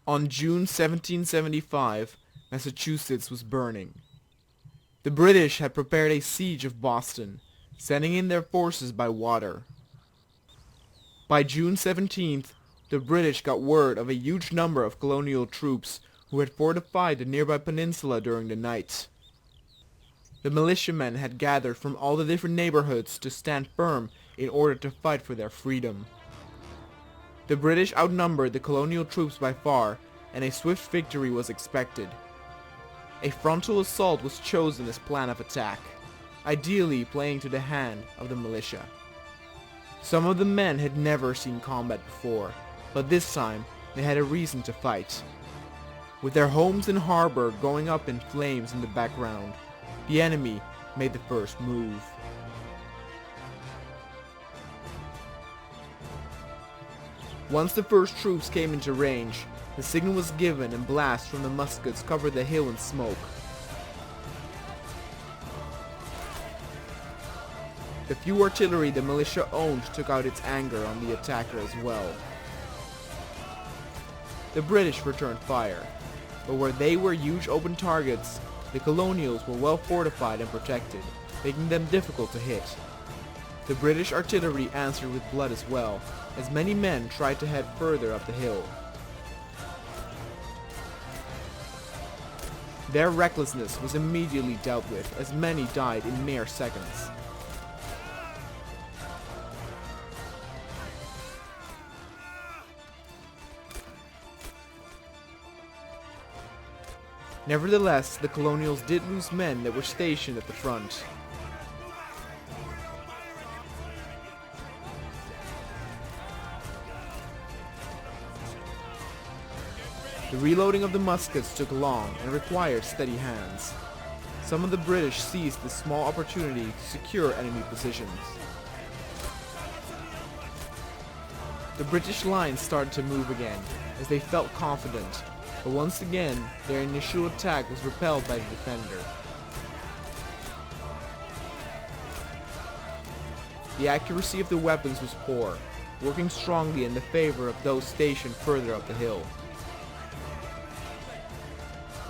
On June 1775, Massachusetts was burning. The British had prepared a siege of Boston, sending in their forces by water. By June 17th, the British got word of a huge number of colonial troops who had fortified the nearby peninsula during the night. The militiamen had gathered from all the different neighborhoods to stand firm in order to fight for their freedom. The British outnumbered the colonial troops by far, and a swift victory was expected. A frontal assault was chosen as plan of attack, ideally playing to the hand of the militia. Some of the men had never seen combat before, but this time they had a reason to fight. With their homes and harbor going up in flames in the background, the enemy made the first move. Once the first troops came into range, the signal was given and blasts from the muskets covered the hill in smoke. The few artillery the militia owned took out its anger on the attacker as well. The British returned fire, but where they were huge open targets, the colonials were well fortified and protected, making them difficult to hit. The British artillery answered with blood as well, as many men tried to head further up the hill. Their recklessness was immediately dealt with, as many died in mere seconds. Nevertheless, the colonials did lose men that were stationed at the front. The reloading of the muskets took long and required steady hands. Some of the British seized this small opportunity to secure enemy positions. The British lines started to move again, as they felt confident, but once again their initial attack was repelled by the defender. The accuracy of the weapons was poor, working strongly in the favor of those stationed further up the hill.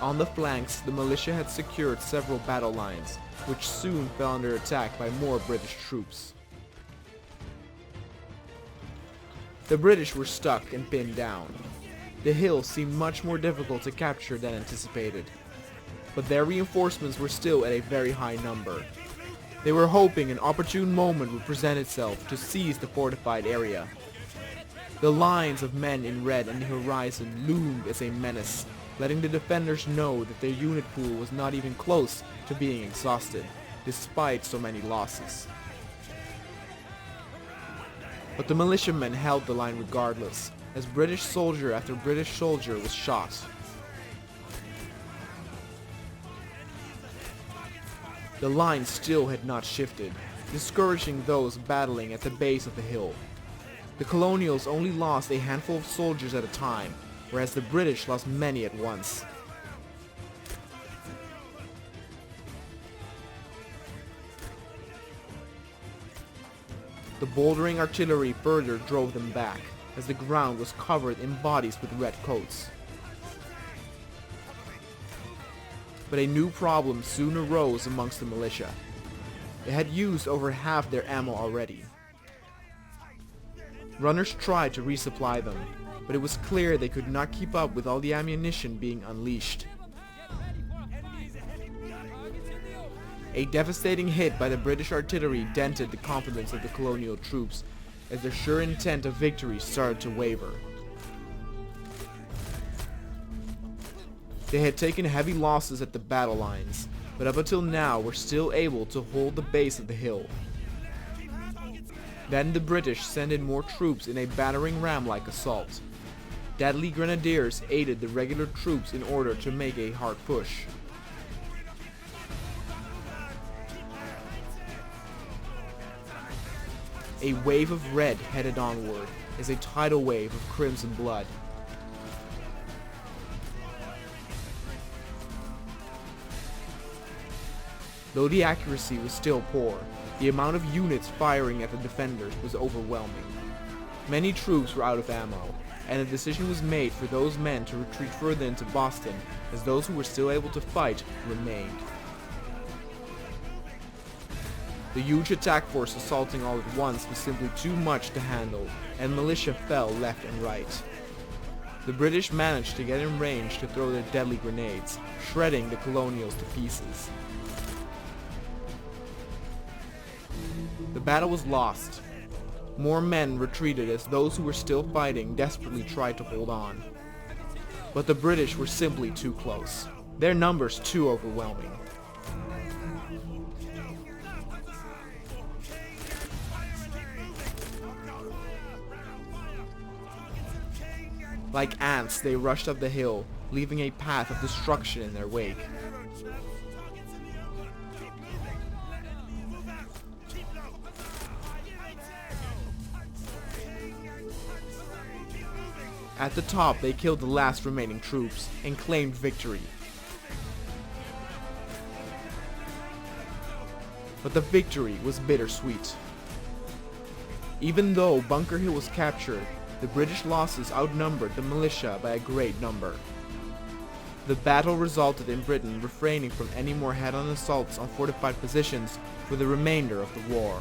On the flanks, the militia had secured several battle lines, which soon fell under attack by more British troops. The British were stuck and pinned down. The hill seemed much more difficult to capture than anticipated, but their reinforcements were still at a very high number. They were hoping an opportune moment would present itself to seize the fortified area. The lines of men in red on the horizon loomed as a menace, letting the defenders know that their unit pool was not even close to being exhausted, despite so many losses. But the militiamen held the line regardless, as British soldier after British soldier was shot. The line still had not shifted, discouraging those battling at the base of the hill. The colonials only lost a handful of soldiers at a time, whereas the British lost many at once. The bouldering artillery further drove them back, as the ground was covered in bodies with red coats. But a new problem soon arose amongst the militia. They had used over half their ammo already. Runners tried to resupply them, but it was clear they could not keep up with all the ammunition being unleashed. A devastating hit by the British artillery dented the confidence of the colonial troops, as their sure intent of victory started to waver. They had taken heavy losses at the battle lines, but up until now were still able to hold the base of the hill. Then the British sent in more troops in a battering ram-like assault. Deadly grenadiers aided the regular troops in order to make a hard push. A wave of red headed onward as a tidal wave of crimson blood. Though the accuracy was still poor, the amount of units firing at the defenders was overwhelming. Many troops were out of ammo, and the decision was made for those men to retreat further into Boston, as those who were still able to fight remained. The huge attack force assaulting all at once was simply too much to handle, and militia fell left and right. The British managed to get in range to throw their deadly grenades, shredding the colonials to pieces. The battle was lost. More men retreated as those who were still fighting desperately tried to hold on. But the British were simply too close, their numbers too overwhelming. Like ants, they rushed up the hill, leaving a path of destruction in their wake. At the top, they killed the last remaining troops and claimed victory. But the victory was bittersweet. Even though Bunker Hill was captured, the British losses outnumbered the militia by a great number. The battle resulted in Britain refraining from any more head-on assaults on fortified positions for the remainder of the war.